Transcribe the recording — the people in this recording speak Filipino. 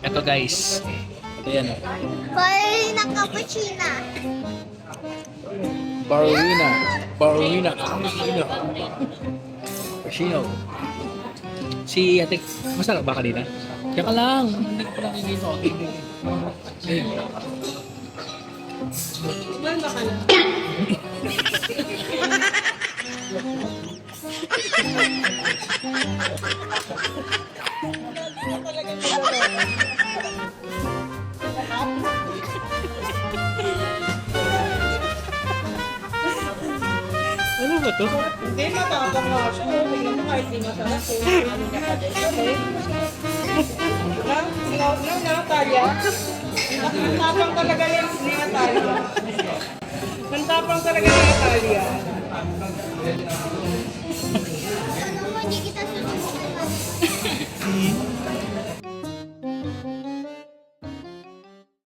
Ito guys. Ito yan. Ballerina cappuccino. Ballerina. Ballerina. Cappuccino. Cappuccino. Si ate, masarap ba kanina? Kaya ka lang. Hindi ko pa nakikita. Ano ba to? Hindi, matapang nga siya. Tingnan mo kahit di masarap. Ano niya pa din. Natalia. Matapang talaga yan ni Natalia. Matapang talaga ni Natalia. Ano mo, hindi kita susunod.